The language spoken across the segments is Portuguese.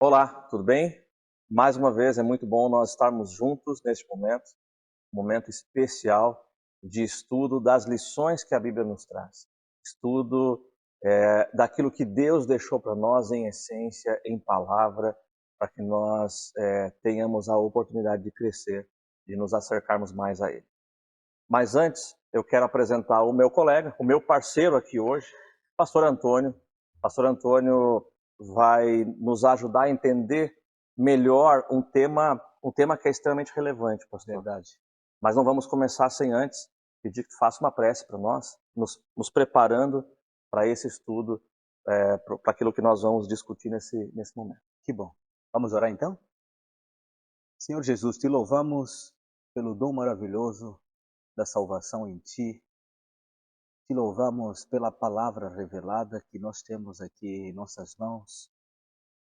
Olá, tudo bem? Mais uma vez é muito bom nós estarmos juntos neste momento, um momento especial de estudo das lições que a Bíblia nos traz. Estudo daquilo que Deus deixou para nós em essência, em palavra, para que nós tenhamos a oportunidade de crescer, de nos acercarmos mais a Ele. Mas antes, eu quero apresentar o meu colega, o meu parceiro aqui hoje, Pastor Antônio. Pastor Antônio vai nos ajudar a entender melhor um tema que é extremamente relevante, pastor. Verdade. Mas não vamos começar sem antes pedir que faça uma prece para nós, nos preparando para esse estudo, para aquilo que nós vamos discutir nesse momento. Que bom. Vamos orar então? Senhor Jesus, te louvamos pelo dom maravilhoso da salvação em ti. Te louvamos pela palavra revelada que nós temos aqui em nossas mãos,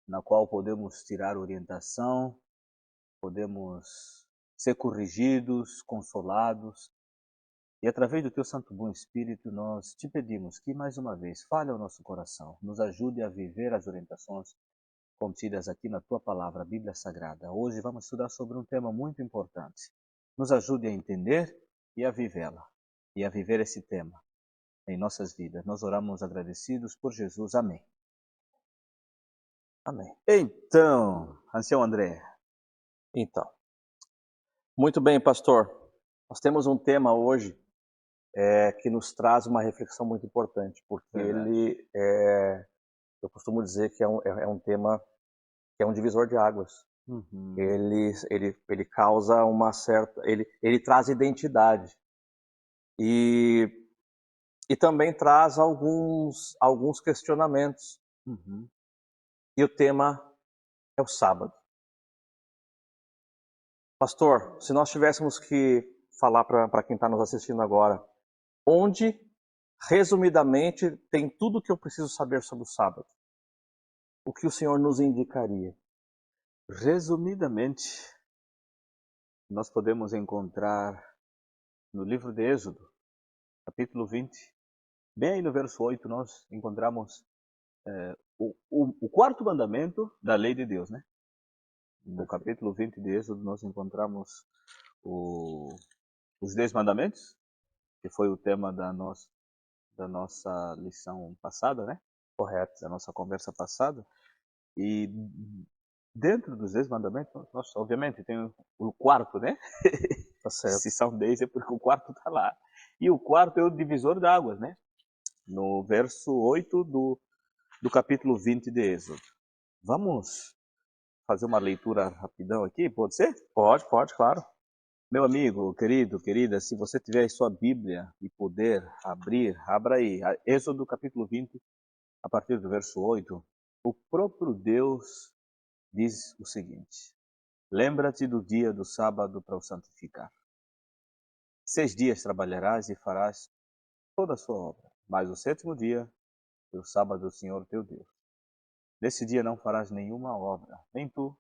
na qual podemos tirar orientação, podemos ser corrigidos, consolados. E através do teu Santo Bom Espírito, nós te pedimos que mais uma vez fale ao nosso coração, nos ajude a viver as orientações contidas aqui na tua palavra, a Bíblia Sagrada. Hoje vamos estudar sobre um tema muito importante. Nos ajude a entender e a vivê-la, e a viver esse tema em nossas vidas. Nós oramos agradecidos por Jesus. Amém. Amém. Então, ancião André. Então, muito bem, pastor. Nós temos um tema hoje que nos traz uma reflexão muito importante, porque Verdade. eu costumo dizer que é um tema que é um divisor de águas. Uhum. Ele causa uma certa, ele traz identidade e, e também traz alguns questionamentos. Uhum. E o tema é o sábado. Pastor, se nós tivéssemos que falar para quem está nos assistindo agora, onde, resumidamente, tem tudo o que eu preciso saber sobre o sábado, o que o senhor nos indicaria? Resumidamente, nós podemos encontrar no livro de Êxodo, capítulo 20, bem aí no verso 8, nós encontramos o quarto mandamento da lei de Deus, né? No capítulo 20 de Êxodo, nós encontramos o, os 10 mandamentos, que foi o tema da nossa lição passada, né? Correto. Da nossa conversa passada. E dentro dos 10 mandamentos, nós obviamente tem o quarto, né? Tá certo. Se são 10 é porque o quarto está lá. E o quarto é o divisor de águas, né? No verso 8 do capítulo 20 de Êxodo. Vamos fazer uma leitura rapidão aqui, pode ser? Pode, claro. Meu amigo, querido, querida, se você tiver aí sua Bíblia e puder abrir, abra aí. Êxodo capítulo 20, a partir do verso 8. O próprio Deus diz o seguinte: lembra-te do dia do sábado para o santificar. 6 dias trabalharás e farás toda a sua obra, mas o sétimo dia é o sábado do Senhor teu Deus. Nesse dia não farás nenhuma obra, nem tu,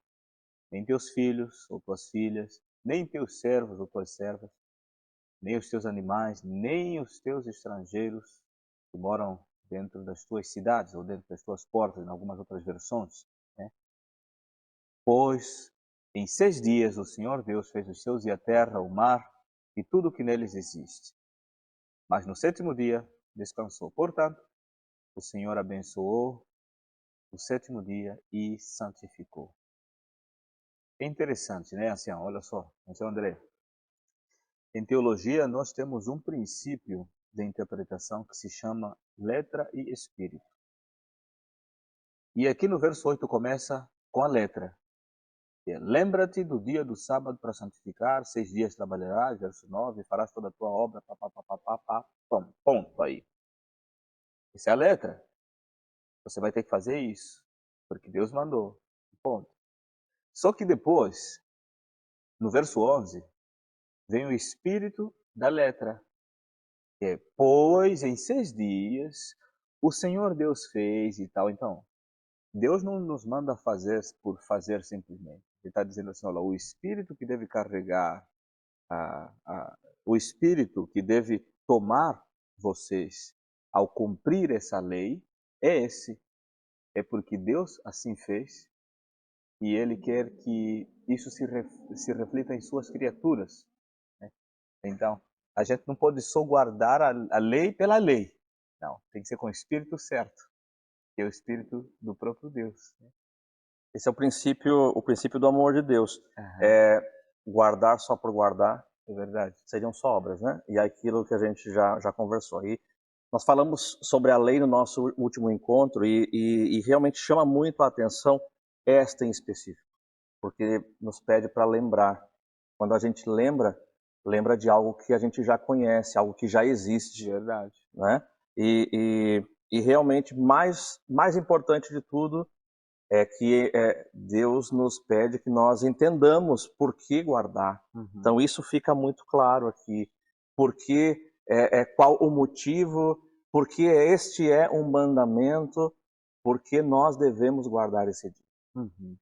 nem teus filhos ou tuas filhas, nem teus servos ou tuas servas, nem os teus animais, nem os teus estrangeiros que moram dentro das tuas cidades ou dentro das tuas portas, em algumas outras versões, né? Pois em 6 dias o Senhor Deus fez os céus e a terra, o mar e tudo o que neles existe. Mas no sétimo dia descansou. Portanto, o Senhor abençoou o sétimo dia e santificou. É interessante, né, ancião? Olha só, ancião André. Em teologia, nós temos um princípio de interpretação que se chama letra e espírito. E aqui no verso 8 começa com a letra. Lembra-te do dia do sábado para santificar, 6 dias trabalharás, verso 9, farás toda a tua obra, ponto aí. Essa é a letra. Você vai ter que fazer isso, porque Deus mandou, ponto. Só que depois, no verso 11, vem o espírito da letra. Pois em 6 dias o Senhor Deus fez e tal. Então, Deus não nos manda fazer por fazer simplesmente. Ele está dizendo assim, olha, o espírito que deve carregar, o espírito que deve tomar vocês ao cumprir essa lei é esse. É porque Deus assim fez e Ele quer que isso se reflita em suas criaturas, né? Então, a gente não pode só guardar a lei pela lei. Não, tem que ser com o Espírito certo, que é o Espírito do próprio Deus, né? Esse é o princípio do amor de Deus. Aham, É guardar só por guardar é verdade. seriam só obras, né? E é aquilo que a gente já conversou. E nós falamos sobre a lei no nosso último encontro e realmente chama muito a atenção esta em específico, porque nos pede para lembrar. Quando a gente lembra, lembra de algo que a gente já conhece, algo que já existe, Verdade. né? E realmente mais importante de tudo é que Deus nos pede que nós entendamos por que guardar. Uhum. Então isso fica muito claro aqui. Por que, qual o motivo, porque este é um mandamento, porque nós devemos guardar esse dia. Uhum.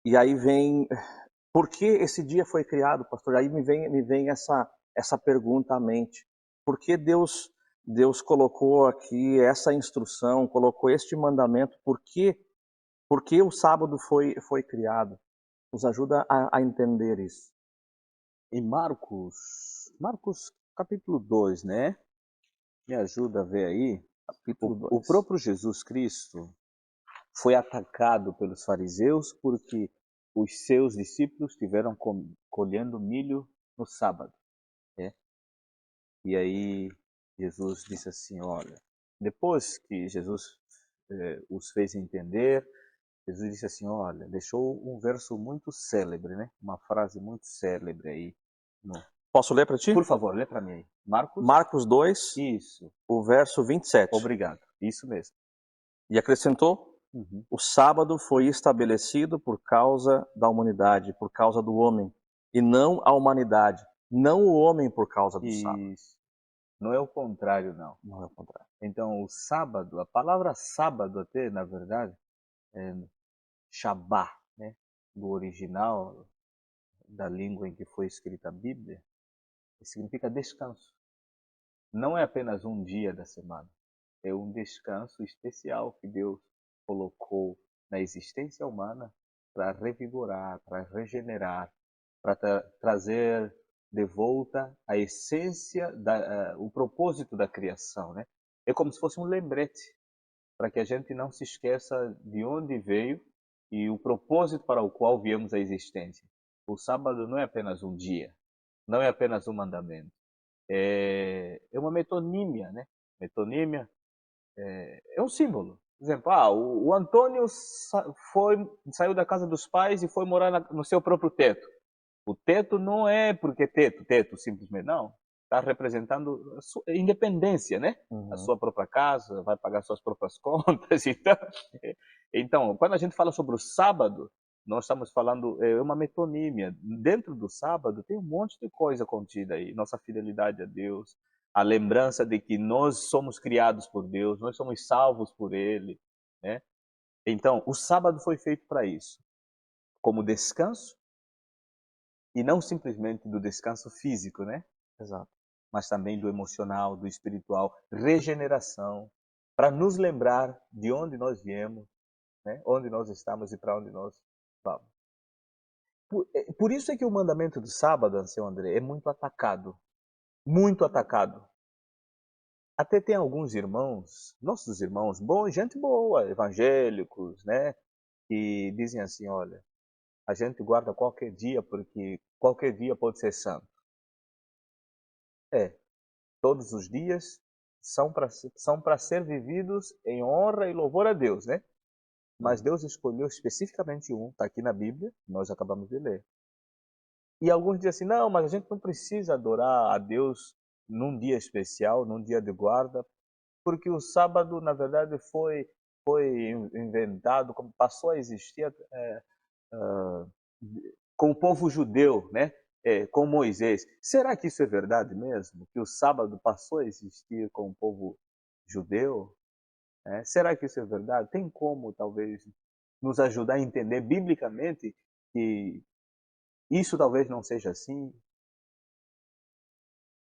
E aí vem, por que esse dia foi criado, pastor? Aí me vem essa pergunta à mente. Por que Deus colocou aqui essa instrução, colocou este mandamento? Por que o sábado foi criado? Nos ajuda a entender isso. Em Marcos capítulo 2, né? Me ajuda a ver aí. Capítulo O 2. próprio Jesus Cristo foi atacado pelos fariseus porque os seus discípulos estiveram colhendo milho no sábado, né? E aí Jesus disse assim, olha, depois que Jesus os fez entender, Jesus disse assim, olha, deixou um verso muito célebre, né? Uma frase muito célebre aí. No... Posso ler para ti? Por favor, lê para mim aí. Marcos? Marcos 2, Isso. o verso 27. Obrigado. Isso mesmo. E acrescentou: Uhum. o sábado foi estabelecido por causa da humanidade, por causa do homem, e não a humanidade, não o homem por causa do sábado. Isso. Não é o contrário, não. Não é o contrário. Então, o sábado, a palavra sábado até, na verdade, é Shabá, né? Do original, da língua em que foi escrita a Bíblia, significa descanso. Não é apenas um dia da semana, é um descanso especial que Deus colocou na existência humana para revigorar, para regenerar, para trazer de volta a essência, o propósito da criação, né? É como se fosse um lembrete para que a gente não se esqueça de onde veio e o propósito para o qual viemos à existência. O sábado não é apenas um dia, não é apenas um mandamento, é uma metonímia, né? Metonímia é um símbolo. Por exemplo, o Antônio saiu da casa dos pais e foi morar no seu próprio teto. O teto não é porque teto simplesmente, não. Está representando a sua independência, né? A Uhum. sua própria casa, vai pagar suas próprias contas. Então, quando a gente fala sobre o sábado, nós estamos falando, é uma metonímia. Dentro do sábado tem um monte de coisa contida aí. Nossa fidelidade a Deus, a lembrança de que nós somos criados por Deus, nós somos salvos por Ele, né? Então, o sábado foi feito para isso, como descanso, e não simplesmente do descanso físico, né? Exato. Mas também do emocional, do espiritual, regeneração, para nos lembrar de onde nós viemos, né? Onde nós estamos e para onde nós vamos. Por isso é que o mandamento do sábado, seu André, é muito atacado. Muito atacado. Até tem alguns irmãos, nossos irmãos, bons, gente boa, evangélicos, né? Que dizem assim, olha, a gente guarda qualquer dia porque qualquer dia pode ser santo. É, todos os dias são para ser vividos em honra e louvor a Deus, né? Mas Deus escolheu especificamente um, está aqui na Bíblia, nós acabamos de ler. E alguns dizem assim, não, mas a gente não precisa adorar a Deus num dia especial, num dia de guarda, porque o sábado, na verdade, foi inventado, passou a existir com o povo judeu, né? Com Moisés. Será que isso é verdade mesmo? Que o sábado passou a existir com o povo judeu? Será que isso é verdade? Tem como, talvez, nos ajudar a entender biblicamente que isso talvez não seja assim?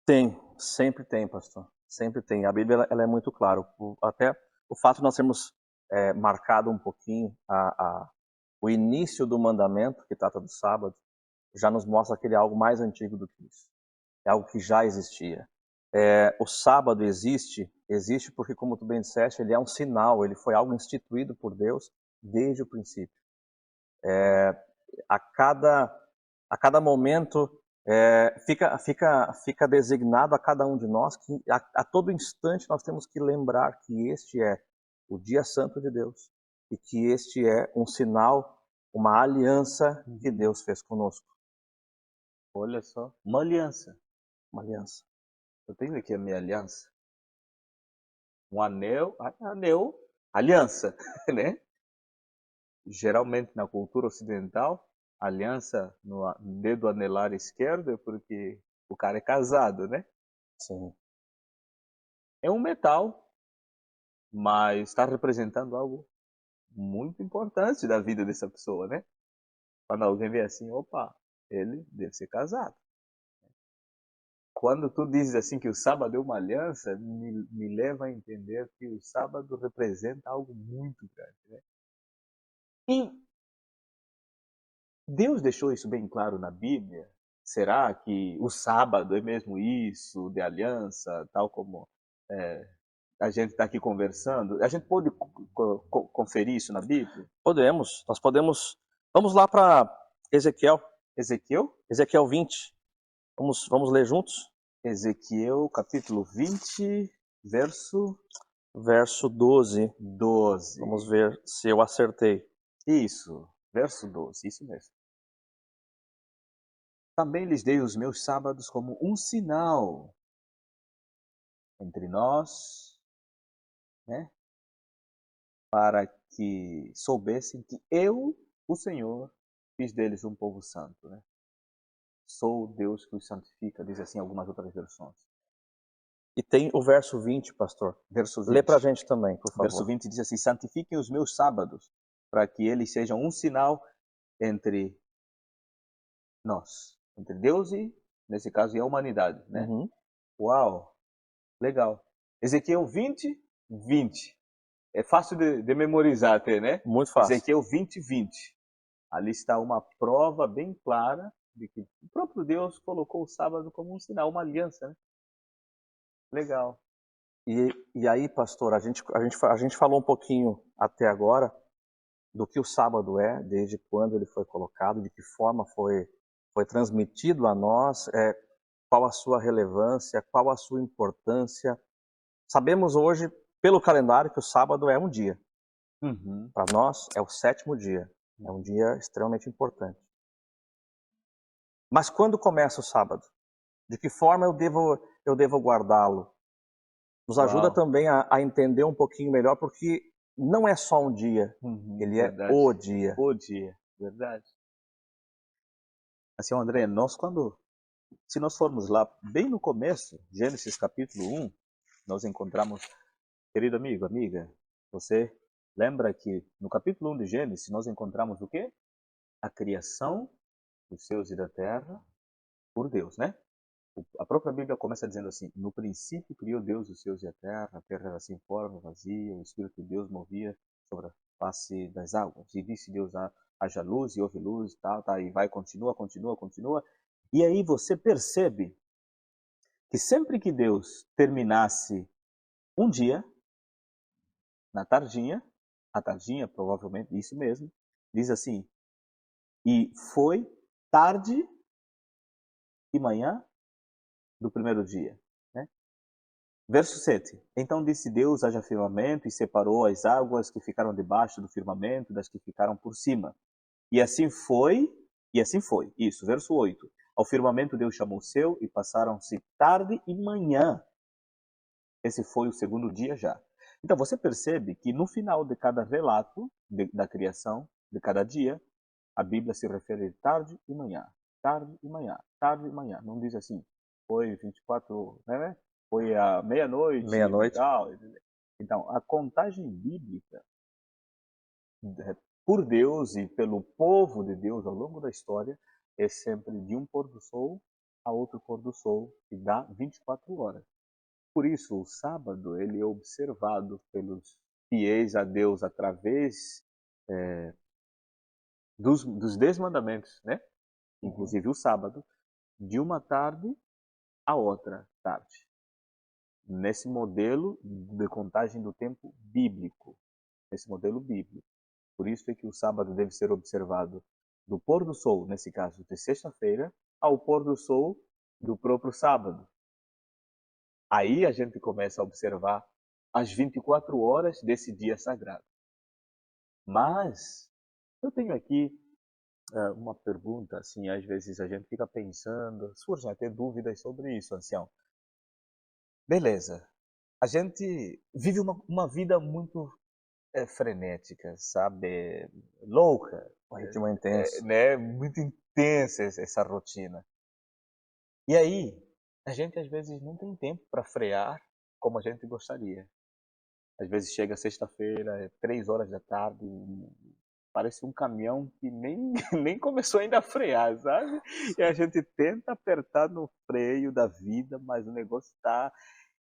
Tem, sempre tem, pastor. Sempre tem. A Bíblia ela é muito clara. Até o fato de nós termos marcado um pouquinho o início do mandamento, que trata do sábado, já nos mostra que ele é algo mais antigo do que isso. É algo que já existia. O sábado existe porque, como tu bem disseste, ele é um sinal, ele foi algo instituído por Deus desde o princípio. A cada momento fica designado a cada um de nós que a todo instante nós temos que lembrar que este é o dia santo de Deus e que este é um sinal, uma aliança que Deus fez conosco. Olha só, uma aliança. Uma aliança. Eu tenho aqui a minha aliança. Um anel, aliança, né? Geralmente na cultura ocidental, aliança no dedo anelar esquerdo é porque o cara é casado, né? Sim. É um metal, mas está representando algo muito importante da vida dessa pessoa, né? Quando alguém vê assim, opa, ele deve ser casado. Quando tu dizes assim que o sábado é uma aliança, me leva a entender que o sábado representa algo muito grande, né? E Deus deixou isso bem claro na Bíblia? Será que o sábado é mesmo isso, de aliança, tal como a gente está aqui conversando? A gente pode conferir isso na Bíblia? Nós podemos. Vamos lá para Ezequiel, Ezequiel? Ezequiel 20. Vamos ler juntos? Ezequiel capítulo 20, verso Verso 12. 12. Vamos ver se eu acertei. Isso, verso 12, isso mesmo. Também lhes dei os meus sábados como um sinal entre nós, né? Para que soubessem que eu, o Senhor, fiz deles um povo santo, né? Sou o Deus que os santifica, diz assim algumas outras versões. E tem o verso 20, pastor. Verso Lê 20. para a gente também, por Verso favor. 20 diz assim: santifiquem os meus sábados, para que eles sejam um sinal entre nós, entre Deus e, nesse caso, e a humanidade, né? Uhum. Uau, legal. Ezequiel 20, 20. É fácil de memorizar até, né? Muito fácil. Ezequiel 20, 20. Ali está uma prova bem clara de que o próprio Deus colocou o sábado como um sinal, uma aliança, né? Legal. E aí, pastor, a gente falou um pouquinho até agora do que o sábado é, desde quando ele foi colocado, de que forma foi transmitido a nós, qual a sua relevância, qual a sua importância. Sabemos hoje, pelo calendário, que o sábado é um dia. Uhum. Para nós, é o sétimo dia. É um dia extremamente importante. Mas quando começa o sábado? De que forma eu devo guardá-lo? Nos ajuda Uau. também a entender um pouquinho melhor, porque não é só um dia, Uhum. ele é Verdade. o dia. O dia. Verdade. Assim, André, se nós formos lá bem no começo, Gênesis capítulo 1, nós encontramos, querido amigo, amiga, você lembra que no capítulo 1 de Gênesis nós encontramos o quê? A criação dos céus e da terra por Deus, né? A própria Bíblia começa dizendo assim: no princípio criou Deus os céus e a terra era sem forma, vazia, o Espírito de Deus movia sobre a face das águas. E disse Deus: haja luz e houve luz, tal, tá, e vai, continua, continua, continua. E aí você percebe que sempre que Deus terminasse um dia, na tardinha, a tardinha provavelmente, isso mesmo, diz assim: e foi tarde e manhã do primeiro dia, né? Verso 7. Então disse Deus: haja firmamento, e separou as águas que ficaram debaixo do firmamento das que ficaram por cima. E assim foi, e assim foi. Isso, verso 8. Ao firmamento Deus chamou seu, e passaram-se tarde e manhã. Esse foi o segundo dia já. Então você percebe que no final de cada relato da criação, de cada dia, a Bíblia se refere tarde e manhã, tarde e manhã, tarde e manhã. Não diz assim, foi 24, né? Foi à meia-noite e Meia-noite. tal. Então, a contagem bíblica por Deus e pelo povo de Deus ao longo da história é sempre de um pôr do sol a outro pôr do sol, que dá 24 horas. Por isso, o sábado ele é observado pelos fiéis a Deus através dos 10 mandamentos, né? Uhum. Inclusive o sábado, de uma tarde a outra tarde. Nesse modelo de contagem do tempo bíblico. Nesse modelo bíblico. Por isso é que o sábado deve ser observado do pôr do sol, nesse caso de sexta-feira, ao pôr do sol do próprio sábado. Aí a gente começa a observar as 24 horas desse dia sagrado. Mas eu tenho aqui uma pergunta, assim, às vezes a gente fica pensando, surgem até dúvidas sobre isso, ancião. Beleza, a gente vive uma vida muito frenética, sabe? Louca, Um ritmo intenso. né? Muito intensa essa rotina. E aí, a gente às vezes não tem tempo para frear como a gente gostaria. Às vezes chega sexta-feira, é 3 horas da tarde, parece um caminhão que nem, nem começou ainda a frear, sabe? E a gente tenta apertar no freio da vida, mas o negócio está.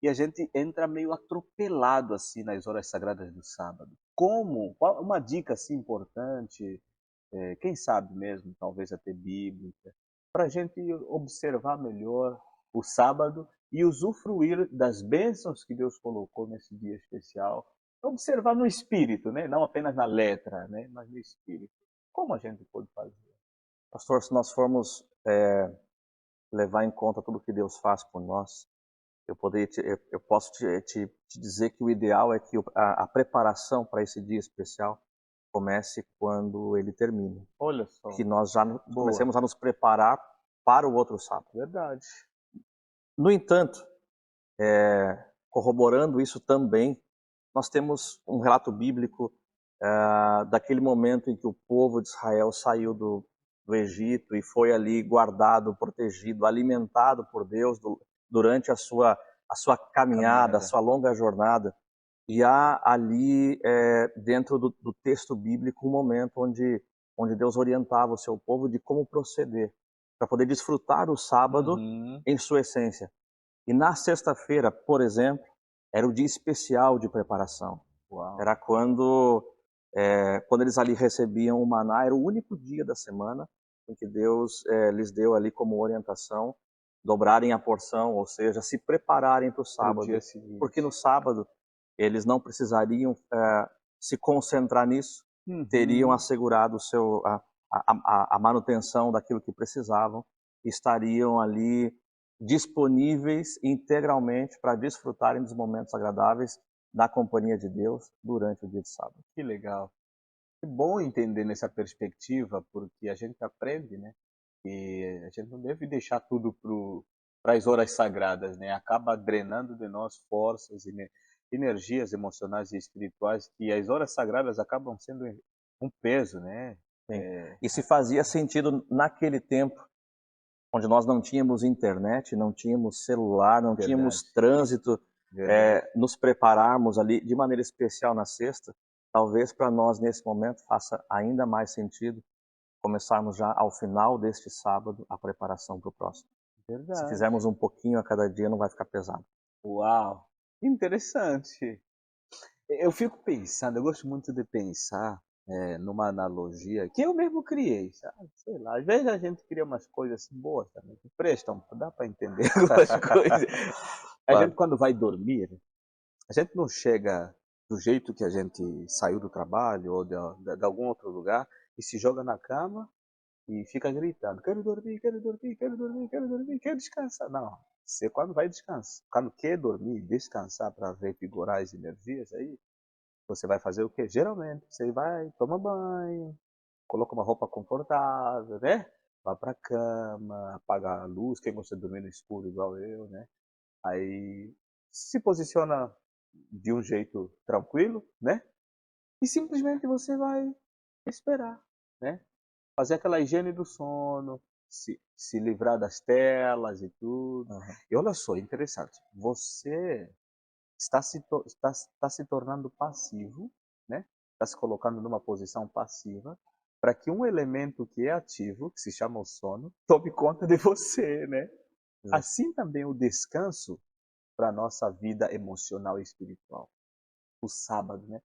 E a gente entra meio atropelado assim nas horas sagradas do sábado. Como? Uma dica assim importante, quem sabe mesmo, talvez até bíblica, para a gente observar melhor o sábado e usufruir das bênçãos que Deus colocou nesse dia especial. Observar no espírito, né? Não apenas na letra, né? Mas no espírito. Como a gente pode fazer? Pastor, se nós formos levar em conta tudo que Deus faz por nós, eu posso te dizer que o ideal é que a preparação para esse dia especial comece quando ele termina. Olha Que só, nós já boa, comecemos a nos preparar para o outro sábado. verdade. No entanto, corroborando isso também, nós temos um relato bíblico daquele momento em que o povo de Israel saiu do Egito e foi ali guardado, protegido, alimentado por Deus durante a sua caminhada, a Caminhada. sua longa jornada. E há ali, dentro do texto bíblico, um momento onde Deus orientava o seu povo de como proceder, para poder desfrutar o sábado Uhum. em sua essência. E na sexta-feira, por exemplo, era o dia especial de preparação. Uau. Era quando eles ali recebiam o maná, era o único dia da semana em que Deus lhes deu ali como orientação dobrarem a porção, ou seja, se prepararem para o Para o dia sábado, porque no seguinte. sábado eles não precisariam se concentrar nisso, teriam Uhum. assegurado a manutenção daquilo que precisavam, estariam ali disponíveis integralmente para desfrutarem dos momentos agradáveis da companhia de Deus durante o dia de sábado. Que legal. Que bom entender nessa perspectiva, porque a gente aprende, né? E a gente não deve deixar tudo para as horas sagradas, né? Acaba drenando de nós forças e energias emocionais e espirituais, que as horas sagradas acabam sendo um peso, né? Sim. É, E se fazia sentido naquele tempo, onde nós não tínhamos internet, não tínhamos celular, não verdade, tínhamos trânsito, verdade. nos prepararmos ali de maneira especial na sexta, talvez para nós nesse momento faça ainda mais sentido começarmos já ao final deste sábado a preparação para o próximo. Se Verdade. fizermos um pouquinho a cada dia, não vai ficar pesado. Uau! Interessante. Eu fico pensando, eu gosto muito de pensar numa analogia que eu mesmo criei, sabe? Sei lá, às vezes a gente cria umas coisas assim boas também, que prestam, dá para entender algumas coisas. A gente Claro. quando vai dormir, a gente não chega do jeito que a gente saiu do trabalho ou de algum outro lugar e se joga na cama e fica gritando, quero dormir, quero dormir, quero dormir, quero dormir, quero descansar. Não, você quando vai descansar, quando quer dormir, descansar para revigorar as energias aí, você vai fazer o quê? Geralmente, você vai, toma banho, coloca uma roupa confortável, né? Vai pra cama, apaga a luz, quem gosta de dormir no escuro igual eu, né? Aí se posiciona de um jeito tranquilo, né? E simplesmente você vai esperar, né? Fazer aquela higiene do sono, se livrar das telas e tudo. Uhum. E olha só, interessante, você está se tornando passivo, né? Está se colocando numa posição passiva para que um elemento que é ativo, que se chama o sono, tome conta de você, né? Exato. Assim também o descanso para a nossa vida emocional e espiritual. O sábado, né?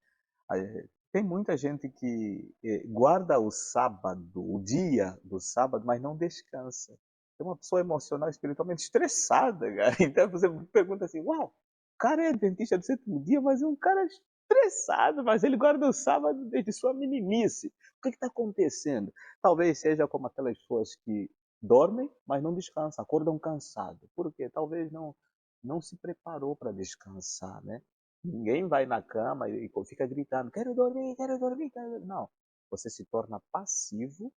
Tem muita gente que guarda o sábado, o dia do sábado, mas não descansa. É uma pessoa emocional, espiritualmente estressada, cara. Então você pergunta assim, uau, o cara é dentista do sétimo dia, mas é um cara estressado, mas ele guarda o sábado desde sua meninice. O que está acontecendo? Talvez seja como aquelas pessoas que dormem, mas não descansam, acordam cansados. Por quê? Talvez não se preparou para descansar, né? Ninguém vai na cama e fica gritando, quero dormir, quero dormir, quero dormir. Não. Você se torna passivo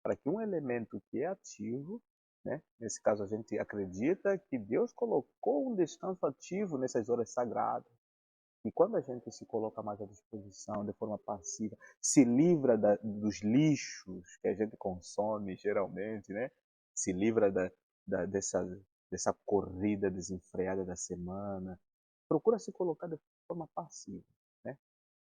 para que um elemento que é ativo, né? Nesse caso a gente acredita que Deus colocou um descanso ativo nessas horas sagradas. E quando a gente se coloca mais à disposição de forma passiva, se livra dos lixos que a gente consome geralmente, né? Se livra dessa corrida desenfreada da semana, procura se colocar de forma passiva, né?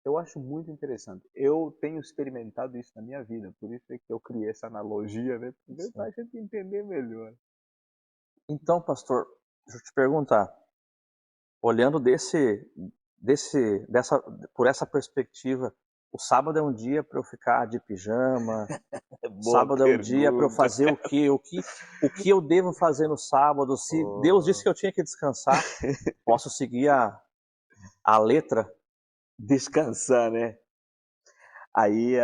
Eu acho muito interessante. Eu tenho experimentado isso na minha vida, por isso é que eu criei essa analogia, né? Para Sim. a gente entender melhor. Então, pastor, deixa eu te perguntar, olhando por essa perspectiva, o sábado é um dia para eu ficar de pijama, Boa sábado é um dia para eu pergunta. fazer o quê? O que eu devo fazer no sábado? Se Deus disse Oh, que eu tinha que descansar, posso seguir a letra? descansar, né? Aí,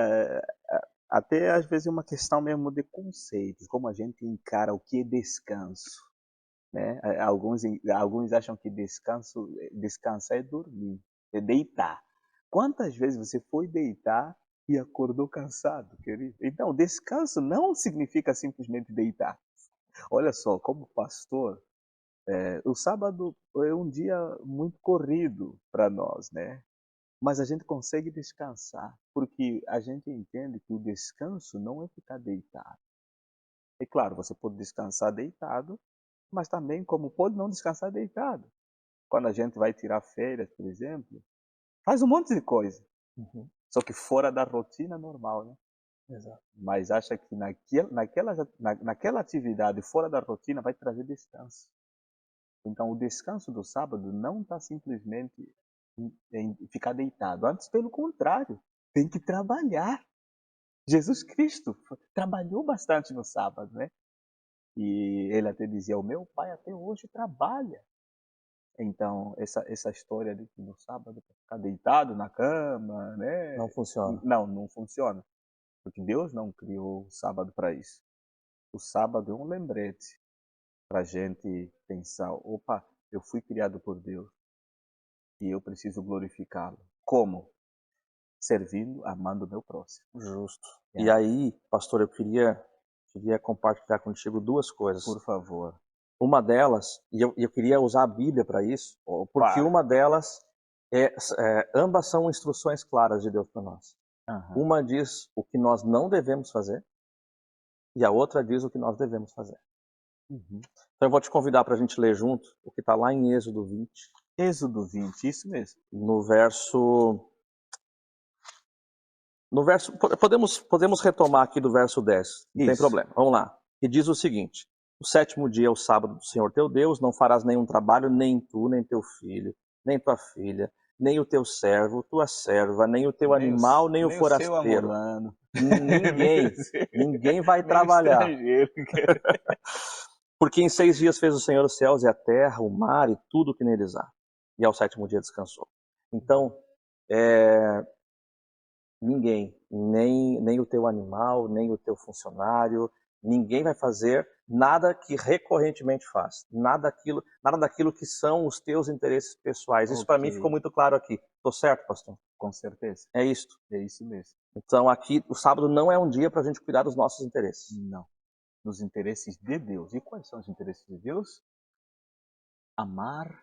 até às vezes é uma questão mesmo de conceitos, como a gente encara o que é descanso, né? Alguns acham que descansar é dormir, é deitar. Quantas vezes você foi deitar e acordou cansado, querido? Então, descanso não significa simplesmente deitar. Olha só, como pastor, o sábado é um dia muito corrido para nós, né? Mas a gente consegue descansar, porque a gente entende que o descanso não é ficar deitado. É claro, você pode descansar deitado, mas também como pode não descansar deitado. Quando a gente vai tirar férias, por exemplo, faz um monte de coisa, Uhum, só que fora da rotina normal, né? exato. Mas acha que naquela atividade fora da rotina vai trazer descanso. Então, o descanso do sábado não está simplesmente em ficar deitado. Antes, pelo contrário, tem que trabalhar. Jesus Cristo trabalhou bastante no sábado, né? E ele até dizia: o meu pai até hoje trabalha. Então, essa história de que no sábado para ficar deitado na cama, Não né? funciona. Não funciona. Porque Deus não criou o sábado para isso. O sábado é um lembrete para a gente pensar: opa, eu fui criado por Deus e eu preciso glorificá-lo. Como? Servindo, amando o meu próximo. Justo. E Yeah. aí, pastor, eu queria compartilhar contigo duas coisas. Por favor. Uma delas, e eu queria usar a Bíblia para isso, porque Opa! uma delas ambas são instruções claras de Deus para nós. Aham. Uma diz o que nós não devemos fazer e a outra diz o que nós devemos fazer. Uhum. Então eu vou te convidar para a gente ler junto o que está lá em Êxodo 20, Êxodo 20, isso mesmo. no verso. No verso podemos retomar aqui do verso 10, não tem Isso. problema. Vamos lá. E diz o seguinte: o sétimo dia é o sábado do Senhor teu Deus, não farás nenhum trabalho, nem tu, nem teu filho, nem tua filha, nem o teu servo, tua serva, nem o teu animal, nem o Nem o seu forasteiro. amolano, nem o Ninguém, seu, ninguém vai nem o trabalhar. estrangeiro. Porque em 6 dias fez o Senhor os céus e a terra, o mar e tudo o que neles há. E ao sétimo dia descansou. Então, é, ninguém, nem o teu animal, nem o teu funcionário, ninguém vai fazer nada que recorrentemente faz. Nada daquilo que são os teus interesses pessoais. Isso para Ok, mim ficou muito claro aqui. Estou certo, pastor? com certeza. É isto. É isso mesmo. Então aqui, o sábado não é um dia para a gente cuidar dos nossos interesses. Não. Nos interesses de Deus. E quais são os interesses de Deus? Amar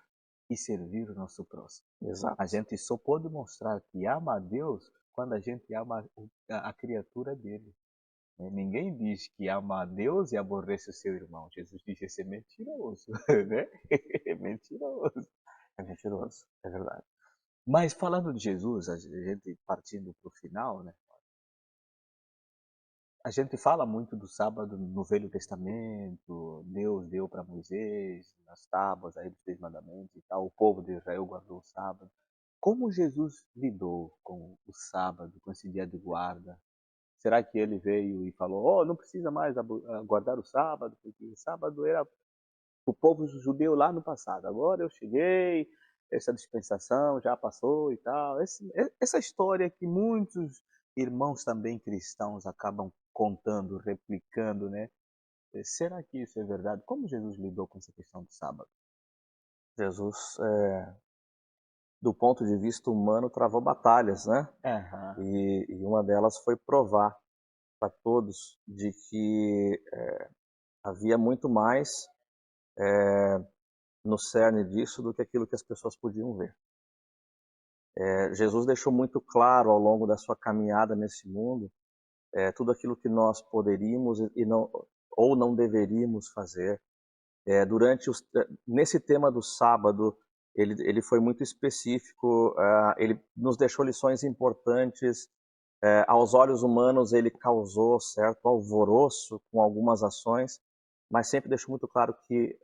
e servir o nosso próximo. A Exato. gente só pode mostrar que ama a Deus quando a gente ama a criatura dele. Né? Ninguém diz que ama a Deus e aborrece o seu irmão. Jesus disse: esse é mentiroso. Né? É mentiroso. É mentiroso, é verdade. Mas falando de Jesus, a gente partindo para o final, né? A gente fala muito do sábado no Velho Testamento. Deus deu para Moisés nas tábuas aí dos 10 mandamentos e tal. O povo de Israel guardou o sábado. Como Jesus lidou com o sábado, com esse dia de guarda? Será que ele veio e falou: "Oh, não precisa mais guardar o sábado, porque o sábado era o povo judeu lá no passado. Agora eu cheguei, essa dispensação já passou e tal". Essa história que muitos irmãos também cristãos acabam contando, replicando, né. Será que isso é verdade? Como Jesus lidou com essa questão do sábado? Jesus, do ponto de vista humano, travou batalhas, né? Aham. E uma delas foi provar para todos de que havia muito mais no cerne disso do que aquilo que as pessoas podiam ver. Jesus deixou muito claro ao longo da sua caminhada nesse mundo tudo aquilo que nós poderíamos e não, ou não deveríamos fazer. Nesse tema do sábado, ele foi muito específico, ele nos deixou lições importantes. Aos olhos humanos, ele causou certo alvoroço com algumas ações, mas sempre deixou muito claro que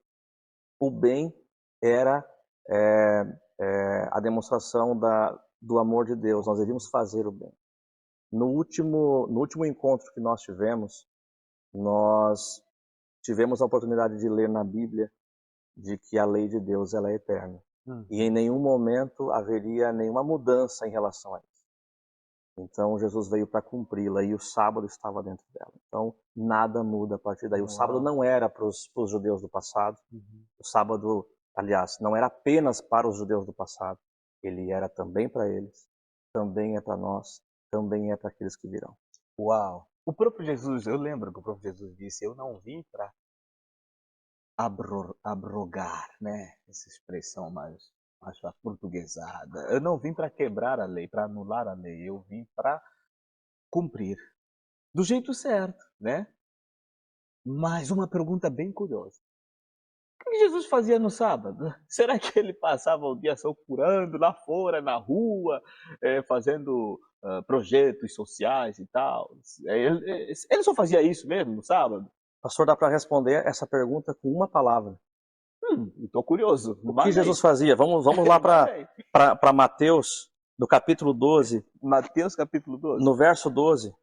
o bem era a demonstração do amor de Deus. Nós devíamos fazer o bem. No último encontro que nós tivemos a oportunidade de ler na Bíblia de que a lei de Deus ela é eterna. E em Uhum. nenhum momento haveria nenhuma mudança em relação a isso. Então Jesus veio para cumpri-la e o sábado estava dentro dela. Então nada muda a partir daí. O sábado Uau! não era para os judeus do passado. Uhum. O sábado, aliás, não era apenas para os judeus do passado. Ele era também para eles, também é para nós, também é para aqueles que virão. Uau! O próprio Jesus, eu lembro que o próprio Jesus disse: "Eu não vim para abrogar", né, essa expressão mais aportuguesada. Eu não vim para quebrar a lei, para anular a lei, eu vim para cumprir, do jeito certo, né. Mas uma pergunta bem curiosa: o que Jesus fazia no sábado? Será que ele passava o dia só curando lá fora, na rua, fazendo, projetos sociais e tal? Ele só fazia isso mesmo no sábado? Pastor, dá para responder essa pergunta com uma palavra. Estou curioso, O que manda aí, Jesus fazia? Vamos lá manda aí. para Mateus, no capítulo 12, Mateus capítulo 12. no verso 12.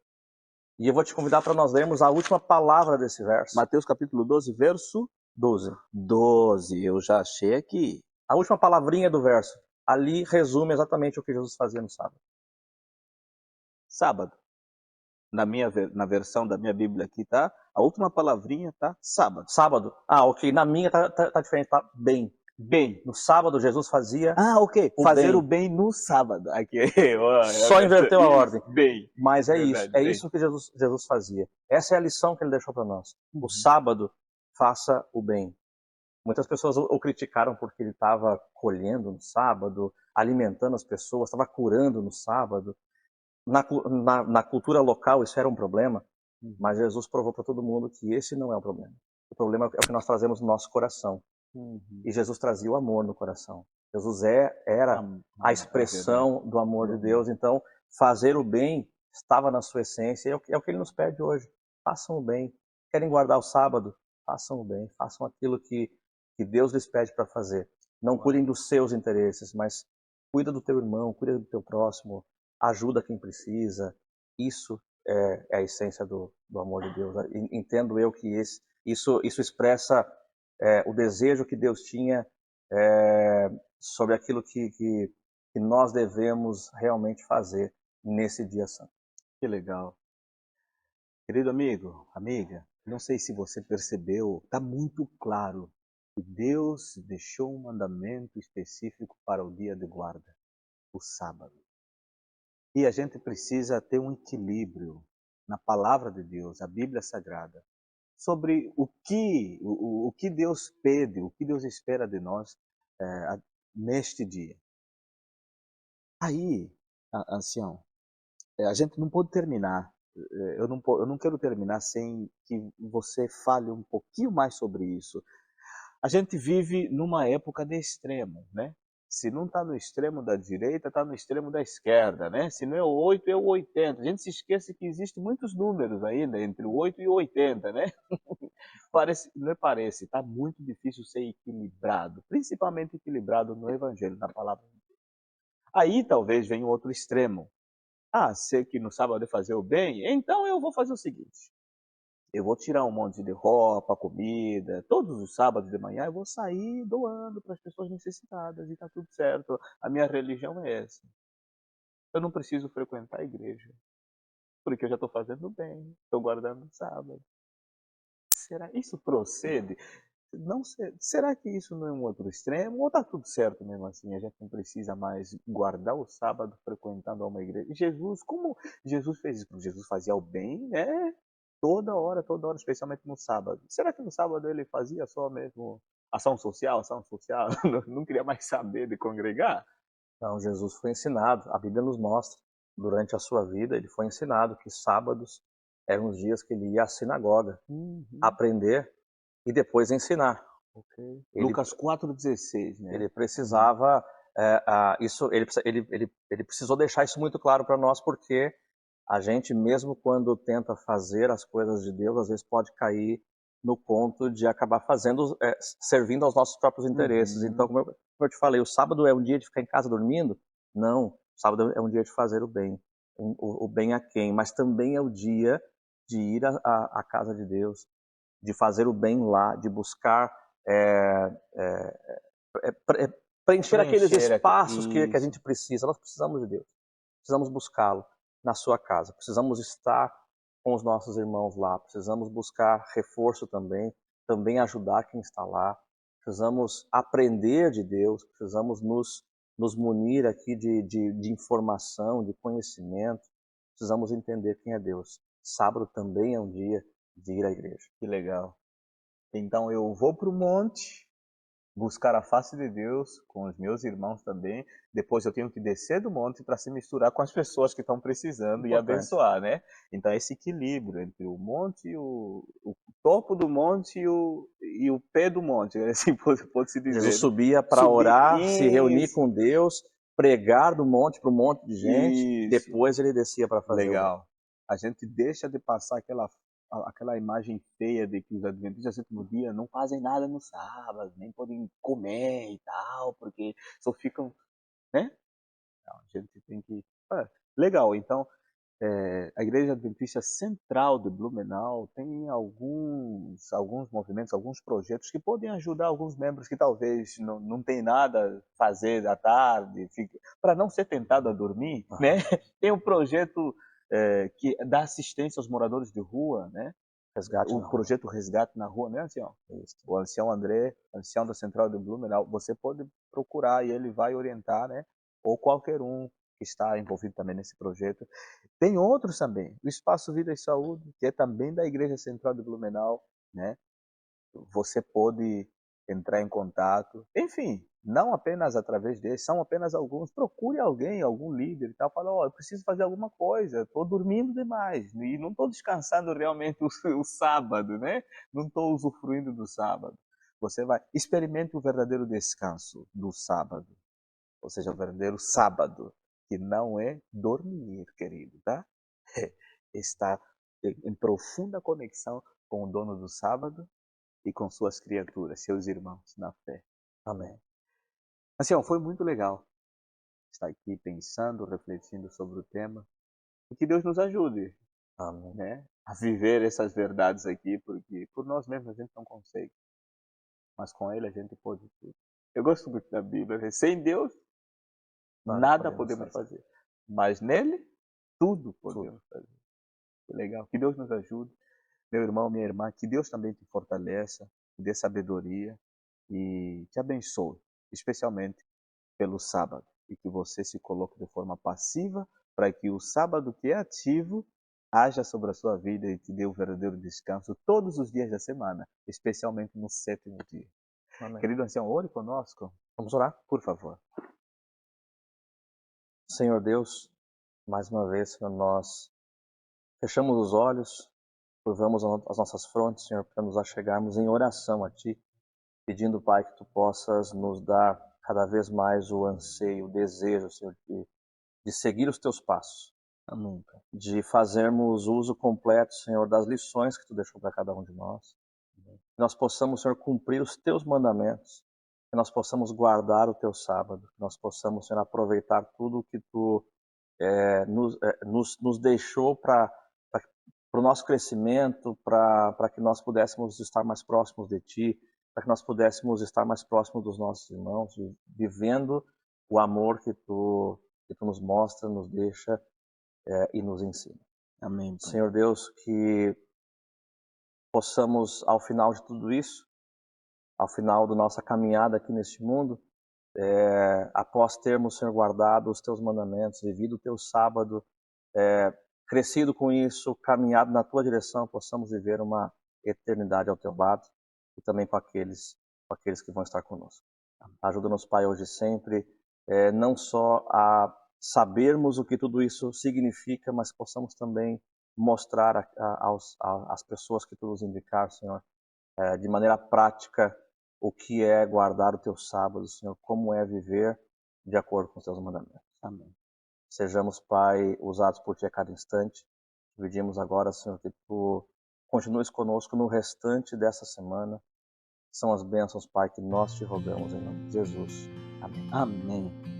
E eu vou te convidar para nós lermos a última palavra desse verso. Mateus capítulo 12, verso 12. 12. Eu já achei aqui. A última palavrinha do verso. Ali resume exatamente o que Jesus fazia no sábado. Sábado. Na versão da minha Bíblia aqui tá, a última palavrinha tá sábado. Sábado. Ah, ok. Na minha tá diferente, tá bem. Bem. No sábado, Jesus fazia Ok. o Fazer o bem. bem no sábado. Aqui, Só inverteu a ordem. bem. Mas é isso. Verdade, É bem. isso que Jesus fazia. Essa é a lição que ele deixou para nós. O Uhum. sábado, faça o bem. Muitas pessoas o criticaram porque ele estava colhendo no sábado, alimentando as pessoas, estava curando no sábado. Na cultura local isso era um problema, Uhum. mas Jesus provou para todo mundo que esse não é o problema. O problema é o que nós trazemos no nosso coração. Uhum. E Jesus trazia o amor no coração. Jesus era a É verdade. expressão do amor Do de amor. Deus. Então, fazer o bem estava na sua essência. É o que ele nos pede hoje. Façam o bem. Querem guardar o sábado? Façam o bem. Façam aquilo que Deus lhes pede para fazer. Não Uau. cuidem dos seus interesses, mas cuida do teu irmão, cuida do teu próximo, ajuda quem precisa. Isso é a essência do amor de Deus. Entendo eu que isso expressa o desejo que Deus tinha sobre aquilo que nós devemos realmente fazer nesse dia santo. Que legal. Querido amigo, amiga, não sei se você percebeu, está muito claro que Deus deixou um mandamento específico para o dia de guarda, o sábado. E a gente precisa ter um equilíbrio na palavra de Deus, a Bíblia Sagrada, sobre o que Deus pede, o que Deus espera de nós neste dia. Aí, ancião, a gente não pode terminar, eu não quero terminar sem que você fale um pouquinho mais sobre isso. A gente vive numa época de extremo, né? Se não está no extremo da direita, está no extremo da esquerda, né? Se não é o 8, é o 80. A gente se esquece que existem muitos números ainda, entre o 8 e o 80, né? Não é parece, está muito difícil ser equilibrado, principalmente equilibrado no Evangelho, na palavra. Aí talvez venha o outro extremo. Ah, sei que no sábado é fazer o bem, então eu vou fazer o seguinte, eu vou tirar um monte de roupa, comida, todos os sábados de manhã eu vou sair doando para as pessoas necessitadas e está tudo certo. A minha religião é essa. Eu não preciso frequentar a igreja, porque eu já estou fazendo bem, estou guardando o sábado. Será isso procede? Não será que isso não é um outro extremo? Ou está tudo certo mesmo assim? A gente não precisa mais guardar o sábado frequentando uma igreja. E Jesus, como Jesus fez isso? Jesus fazia o bem, né? Toda hora, especialmente no sábado. Será que no sábado ele fazia só mesmo ação social, ação social? Não queria mais saber de congregar? Então, Jesus foi ensinado, a Bíblia nos mostra, durante a sua vida, ele foi ensinado que sábados eram os dias que ele ia à sinagoga Uhum, aprender e depois ensinar. ok. Ele, Lucas 4,16, né? ele Uhum. precisava, ele precisou deixar isso muito claro para nós, porque a gente, mesmo quando tenta fazer as coisas de Deus, às vezes pode cair no ponto de acabar fazendo, servindo aos nossos próprios interesses. Então, Uhum. como eu te falei, o sábado é um dia de ficar em casa dormindo? Não, o sábado é um dia de fazer o bem. O bem a quem? Mas também é o dia de ir à casa de Deus, de fazer o bem lá, de buscar é, é, preencher aqueles Preencher espaços que a isso. gente precisa. Nós precisamos de Deus, precisamos buscá-lo na sua casa, precisamos estar com os nossos irmãos lá, precisamos buscar reforço também ajudar quem está lá, precisamos aprender de Deus, precisamos nos munir aqui de informação, de conhecimento, precisamos entender quem é Deus. Sábado também é um dia de ir à igreja. Que legal. Então eu vou para o monte, buscar a face de Deus com os meus irmãos também. Depois eu tenho que descer do monte para se misturar com as pessoas que estão precisando e Importante. abençoar, né? Então esse equilíbrio entre o monte, o topo do monte e o pé do monte, assim pode-se Jesus dizer, né? subia para Subir, orar, se reunir isso, com Deus, pregar do monte para um monte de gente, isso. depois ele descia para fazer o bem. Legal. A gente deixa de passar aquela imagem feia de que os adventistas do sétimo dia não fazem nada no sábado, nem podem comer e tal, porque só ficam, né? Não, a gente tem que... legal, então, a Igreja Adventista Central de Blumenau tem alguns movimentos, alguns projetos que podem ajudar alguns membros que talvez não tem nada a fazer à tarde, para não ser tentado a dormir, né? Aham. Tem um projeto que dá assistência aos moradores de rua, né? Resgate O na rua. projeto Resgate na Rua, né, ancião? Isso. O ancião André, ancião da Central de Blumenau, você pode procurar e ele vai orientar, né? Ou qualquer um que está envolvido também nesse projeto. Tem outros também, o Espaço Vida e Saúde, que é também da Igreja Central de Blumenau, né? Você pode entrar em contato. Enfim, não apenas através deles, são apenas alguns. Procure alguém, algum líder e tal. Fala, ó, eu preciso fazer alguma coisa, estou dormindo demais e não estou descansando realmente o sábado, né? Não estou usufruindo do sábado. Você vai, experimente o verdadeiro descanso do sábado, ou seja, o verdadeiro sábado, que não é dormir, querido, tá? Está em profunda conexão com o dono do sábado e com suas criaturas, seus irmãos na fé. Amém. Assim, ó, foi muito legal estar aqui pensando, refletindo sobre o tema e que Deus nos ajude, Amém. né, a viver essas verdades aqui, porque por nós mesmos a gente não consegue, mas com Ele a gente pode tudo. Eu gosto muito da Bíblia, né? Sem Deus Nada nada podemos podemos fazer. fazer, mas nele tudo Tudo. podemos fazer. Que legal, que Deus nos ajude, meu irmão, minha irmã, que Deus também te fortaleça, te dê sabedoria e te abençoe, especialmente pelo sábado, e que você se coloque de forma passiva para que o sábado que é ativo haja sobre a sua vida e te dê o verdadeiro descanso todos os dias da semana, especialmente no sétimo dia. Amém. Querido ancião, ore conosco, Vamos orar? por favor. Senhor Deus, mais uma vez, Senhor, nós fechamos os olhos, curvamos as nossas frontes, Senhor, para nos achegarmos em oração a Ti, pedindo, Pai, que Tu possas nos dar cada vez mais o anseio, o desejo, Senhor, de seguir os Teus passos, Amém, Pai. de fazermos uso completo, Senhor, das lições que Tu deixou para cada um de nós. Que nós possamos, Senhor, cumprir os Teus mandamentos, que nós possamos guardar o Teu sábado, que nós possamos, Senhor, aproveitar tudo o que Tu nos deixou para o nosso crescimento, para que nós pudéssemos estar mais próximos de Ti, para que nós pudéssemos estar mais próximos dos nossos irmãos, vivendo o amor que tu nos mostra, nos deixa e nos ensina. Amém, Pai. Senhor Deus, que possamos, ao final de tudo isso, ao final da nossa caminhada aqui neste mundo, após termos, Senhor, guardado os Teus mandamentos, vivido o Teu sábado, crescido com isso, caminhado na Tua direção, possamos viver uma eternidade ao Teu lado e também com aqueles que vão estar conosco. Ajuda-nos, Pai, hoje e sempre, não só a sabermos o que tudo isso significa, mas possamos também mostrar às pessoas que Tu nos indicar, Senhor, de maneira prática, o que é guardar o Teu sábado, Senhor, como é viver de acordo com os Teus mandamentos. Amém. Sejamos, Pai, usados por Ti a cada instante. Pedimos agora, Senhor, que Tu continues conosco no restante dessa semana. São as bênçãos, Pai, que nós Te rogamos em nome de Jesus. Amém. Amém.